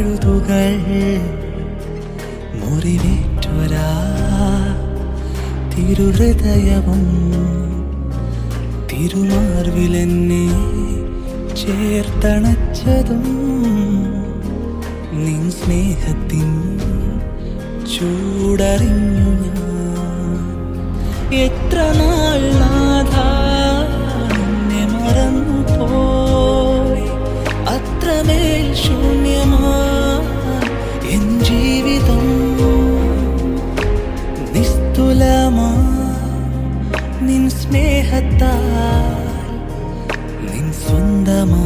പഴുതുകൾ മുറിവേറ്റൊരാ തിരുഹൃദയവും തിരുമാർവിലെന്നെ ചേർത്തണച്ചതും നിൻ സ്നേഹത്തിൻ ചൂടറിഞ്ഞു ഞാൻ. എത്ര നാൾ നാഥാ എന്നെ മറന്നുപോയി, അത്രമേൽ ശൂന്യമായി എൻ ജീവിതം. നിസ്തുലമാ നിൻ സ്നേഹത്താൽ നിൻ സ്വന്തമാ